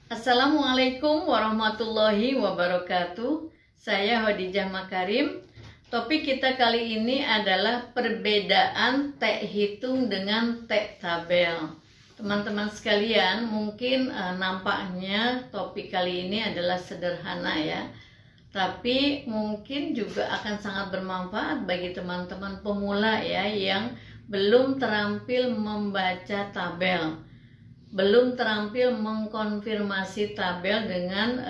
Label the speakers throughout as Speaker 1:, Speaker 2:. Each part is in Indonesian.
Speaker 1: Assalamualaikum warahmatullahi wabarakatuh. Saya Khadijah Makarim. Topik kita kali ini adalah perbedaan T hitung dengan T tabel. Teman-teman sekalian, mungkin nampaknya topik kali ini adalah sederhana ya. Tapi mungkin juga akan sangat bermanfaat bagi teman-teman pemula ya yang belum terampil membaca tabel, belum terampil mengkonfirmasi tabel dengan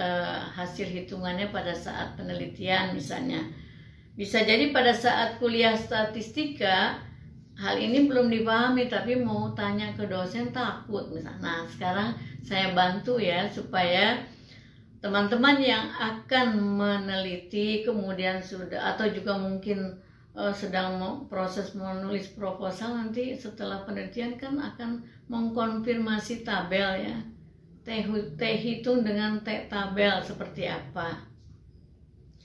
Speaker 1: hasil hitungannya pada saat penelitian misalnya. Bisa jadi pada saat kuliah statistika hal ini belum dipahami tapi mau tanya ke dosen takut misalnya. Nah, sekarang saya bantu ya supaya teman-teman yang akan meneliti kemudian sudah atau juga mungkin sedang proses menulis proposal, nanti setelah penelitian kan akan mengkonfirmasi tabel ya, T hitung dengan T tabel seperti apa.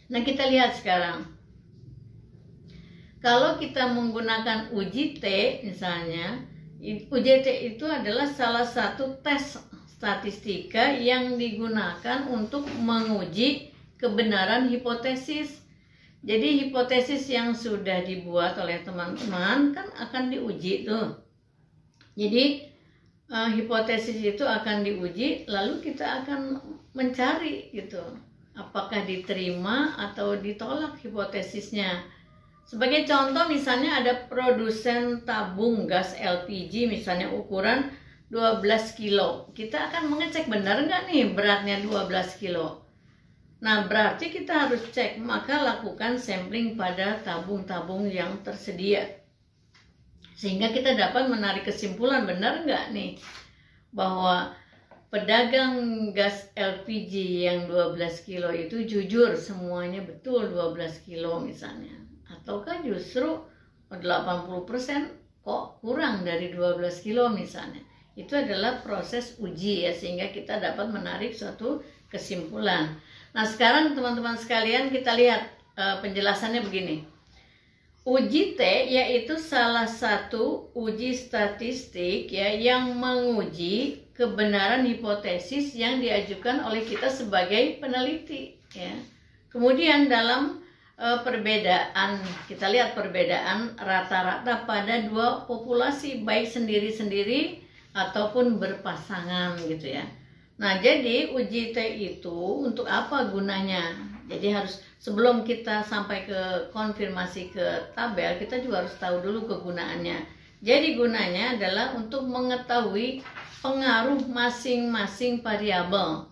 Speaker 1: Nah, kita lihat sekarang, kalau kita menggunakan uji T misalnya, uji T itu adalah salah satu tes statistika yang digunakan untuk menguji kebenaran hipotesis. Jadi hipotesis yang sudah dibuat oleh teman-teman kan akan diuji tuh. Jadi hipotesis itu akan diuji, lalu kita akan mencari gitu, apakah diterima atau ditolak hipotesisnya. Sebagai contoh misalnya ada produsen tabung gas LPG misalnya ukuran 12 kilo. Kita akan mengecek benar nggak nih beratnya 12 kilo. Nah, berarti kita harus cek, maka lakukan sampling pada tabung-tabung yang tersedia. Sehingga kita dapat menarik kesimpulan, benar nggak nih bahwa pedagang gas LPG yang 12 kilo itu jujur semuanya betul 12 kilo misalnya. Ataukah justru 80% kok kurang dari 12 kilo misalnya. Itu adalah proses uji ya, sehingga kita dapat menarik suatu kesimpulan. Nah, sekarang teman-teman sekalian kita lihat penjelasannya begini. Uji T yaitu salah satu uji statistik ya yang menguji kebenaran hipotesis yang diajukan oleh kita sebagai peneliti ya. Kemudian dalam perbedaan, kita lihat perbedaan rata-rata pada dua populasi baik sendiri-sendiri ataupun berpasangan gitu ya. Nah, jadi uji T itu untuk apa gunanya? Jadi harus sebelum kita sampai ke konfirmasi ke tabel, kita juga harus tahu dulu kegunaannya. Jadi gunanya adalah untuk mengetahui pengaruh masing-masing variabel.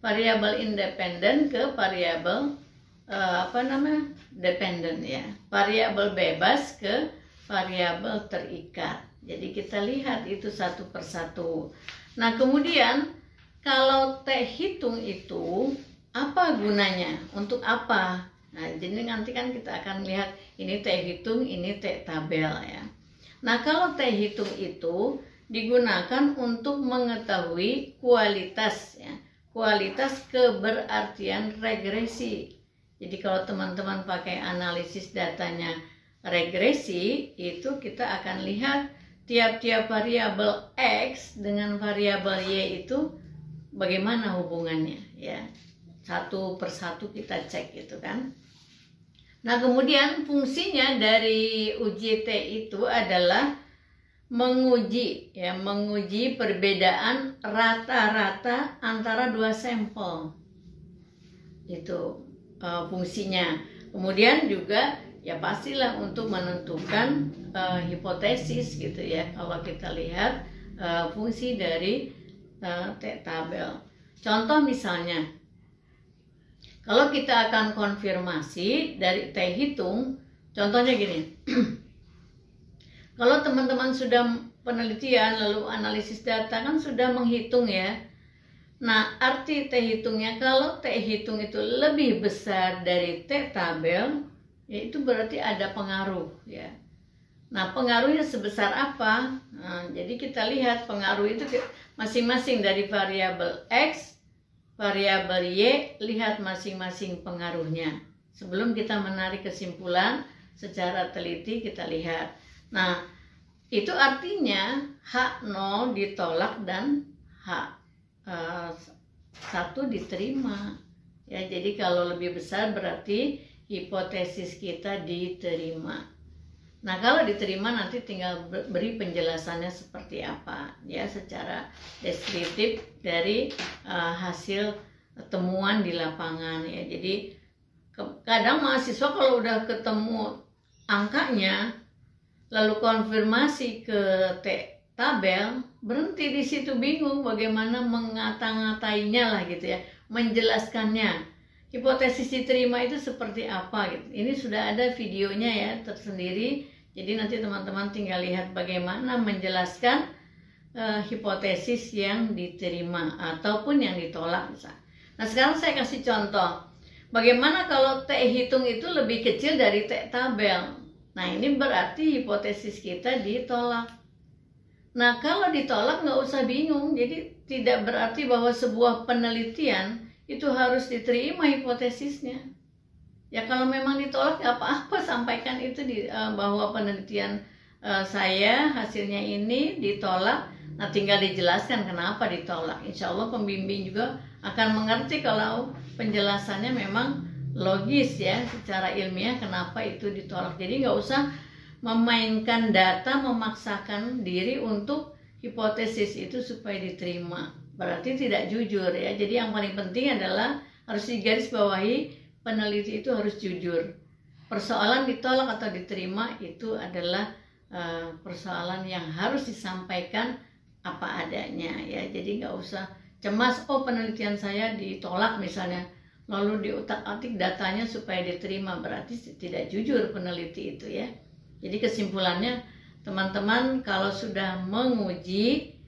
Speaker 1: Variabel independen ke variabel dependen ya. Variabel bebas ke variabel terikat. Jadi kita lihat itu satu persatu. Nah, kemudian kalau T hitung itu apa gunanya? Untuk apa? Nah, jadi nanti kan kita akan lihat ini T hitung, ini T tabel ya. Nah, kalau T hitung itu digunakan untuk mengetahui kualitas ya. Kualitas keberartian regresi. Jadi kalau teman-teman pakai analisis datanya regresi, itu kita akan lihat tiap-tiap variabel X dengan variabel Y itu bagaimana hubungannya ya, satu persatu kita cek gitu kan. Nah, kemudian fungsinya dari uji T itu adalah menguji perbedaan rata-rata antara dua sampel. Itu fungsinya. Kemudian juga ya pastilah untuk menentukan hipotesis gitu ya. Kalau kita lihat fungsi dari T tabel. Contoh misalnya, kalau kita akan konfirmasi dari T hitung, contohnya gini. Kalau teman-teman sudah penelitian lalu analisis data kan sudah menghitung ya. Nah, arti T hitungnya, kalau T hitung itu lebih besar dari T tabel, ya itu berarti ada pengaruh ya. Nah, pengaruhnya sebesar apa? Nah, jadi kita lihat pengaruh itu masing-masing dari variabel X, variabel Y, lihat masing-masing pengaruhnya. Sebelum kita menarik kesimpulan secara teliti, kita lihat. Nah, itu artinya H0 ditolak dan satu diterima. Ya, jadi kalau lebih besar berarti hipotesis kita diterima. Nah, kalau diterima nanti tinggal beri penjelasannya seperti apa ya, secara deskriptif dari hasil temuan di lapangan ya. Jadi kadang mahasiswa kalau udah ketemu angkanya lalu konfirmasi ke tabel, berhenti di situ, bingung bagaimana mengata-ngatainya lah gitu ya, menjelaskannya. Hipotesis diterima itu seperti apa gitu. Ini sudah ada videonya ya tersendiri. Jadi nanti teman-teman tinggal lihat bagaimana menjelaskan hipotesis yang diterima ataupun yang ditolak misalnya. Nah, sekarang saya kasih contoh. Bagaimana kalau T hitung itu lebih kecil dari T tabel? Nah, ini berarti hipotesis kita ditolak. Nah, kalau ditolak nggak usah bingung. Jadi tidak berarti bahwa sebuah penelitian itu harus diterima hipotesisnya. Ya, kalau memang ditolak nggak apa-apa, sampaikan itu bahwa penelitian saya hasilnya ini ditolak. Nah, tinggal dijelaskan kenapa ditolak. Insya Allah pembimbing juga akan mengerti kalau penjelasannya memang logis ya, secara ilmiah kenapa itu ditolak. Jadi nggak usah memainkan data, memaksakan diri untuk hipotesis itu supaya diterima. Berarti tidak jujur ya. Jadi yang paling penting adalah harus digarisbawahi, peneliti itu harus jujur. Persoalan ditolak atau diterima itu adalah persoalan yang harus disampaikan apa adanya ya. Jadi nggak usah cemas, oh penelitian saya ditolak misalnya, lalu diutak-atik datanya supaya diterima, berarti tidak jujur peneliti itu ya. Jadi kesimpulannya teman-teman kalau sudah menguji,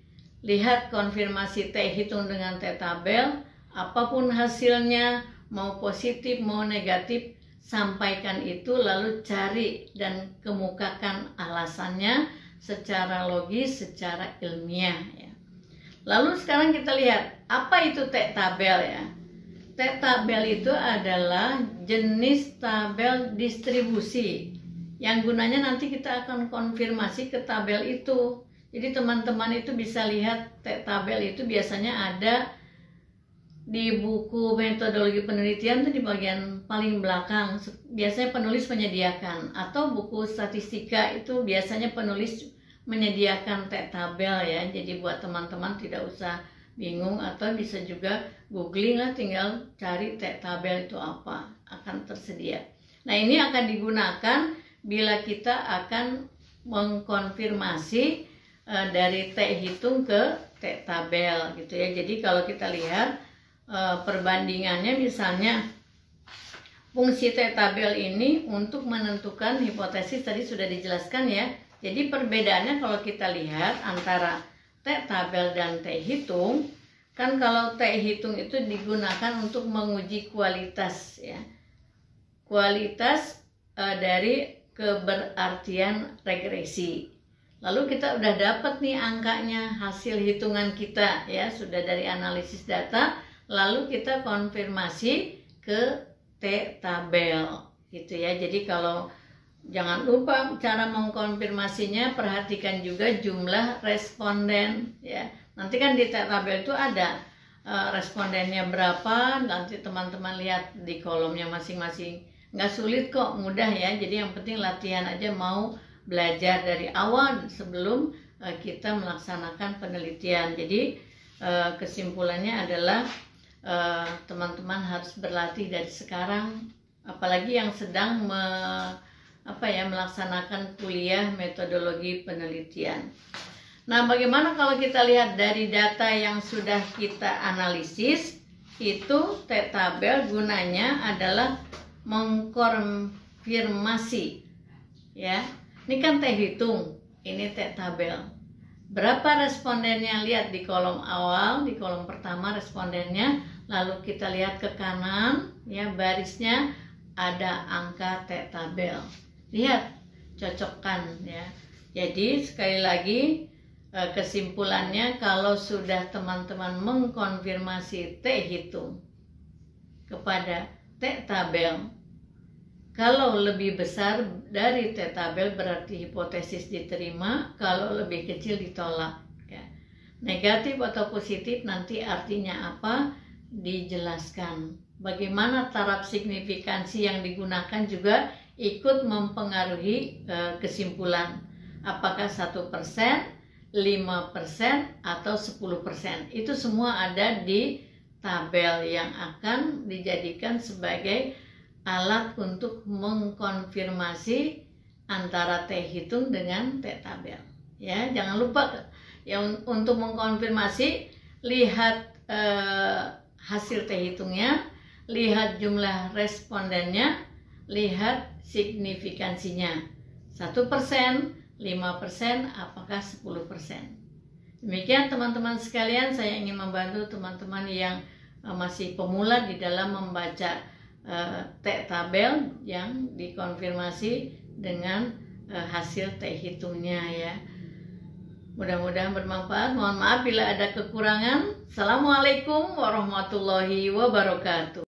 Speaker 1: lihat konfirmasi T hitung dengan T tabel, apapun hasilnya, mau positif mau negatif, sampaikan itu lalu cari dan kemukakan alasannya secara logis, secara ilmiah ya. Lalu sekarang kita lihat apa itu T tabel ya. T tabel itu adalah jenis tabel distribusi yang gunanya nanti kita akan konfirmasi ke tabel itu. Jadi teman-teman itu bisa lihat T tabel itu biasanya ada di buku metodologi penelitian itu di bagian paling belakang. Biasanya penulis menyediakan, atau buku statistika itu biasanya penulis menyediakan T tabel ya. Jadi buat teman-teman tidak usah bingung, atau bisa juga googling lah, tinggal cari T tabel itu apa, akan tersedia. Nah, ini akan digunakan bila kita akan mengkonfirmasi dari T hitung ke T tabel gitu ya. Jadi kalau kita lihat perbandingannya, misalnya fungsi T tabel ini untuk menentukan hipotesis tadi sudah dijelaskan ya. Jadi perbedaannya kalau kita lihat antara T tabel dan T hitung, kan kalau T hitung itu digunakan untuk menguji kualitas ya, kualitas dari keberartian regresi. Lalu kita udah dapat nih angkanya, hasil hitungan kita ya, sudah dari analisis data, lalu kita konfirmasi ke T tabel gitu ya. Jadi kalau jangan lupa cara mengkonfirmasinya, perhatikan juga jumlah responden ya. Nanti kan di T tabel itu ada respondennya berapa, nanti teman-teman lihat di kolomnya masing-masing. Nggak sulit kok, mudah ya. Jadi yang penting latihan aja, mau belajar dari awal sebelum kita melaksanakan penelitian. Jadi kesimpulannya adalah teman-teman harus berlatih dari sekarang, apalagi yang sedang melaksanakan kuliah metodologi penelitian. Nah, bagaimana kalau kita lihat dari data yang sudah kita analisis, itu T tabel gunanya adalah mengkonfirmasi ya. Ini kan T hitung, ini T tabel. Berapa respondennya? Lihat di kolom awal, di kolom pertama respondennya, lalu kita lihat ke kanan ya, barisnya ada angka T tabel. Lihat, cocokkan ya. Jadi sekali lagi kesimpulannya, kalau sudah teman-teman mengkonfirmasi T hitung kepada T tabel, kalau lebih besar dari T tabel berarti hipotesis diterima, kalau lebih kecil ditolak ya. Negatif atau positif nanti artinya apa? dijelaskan. Bagaimana taraf signifikansi yang digunakan juga ikut mempengaruhi kesimpulan. Apakah 1%, 5%, atau 10%. Itu semua ada di tabel yang akan dijadikan sebagai alat untuk mengkonfirmasi antara T hitung dengan T tabel. Ya, jangan lupa yang untuk mengkonfirmasi, lihat hasil T hitungnya, lihat jumlah respondennya, lihat signifikansinya. 1%, 5%, apakah 10%. Demikian teman-teman sekalian, saya ingin membantu teman-teman yang masih pemula di dalam membaca T tabel yang dikonfirmasi dengan hasil T hitungnya ya. Mudah-mudahan bermanfaat. Mohon maaf bila ada kekurangan. Assalamualaikum warahmatullahi wabarakatuh.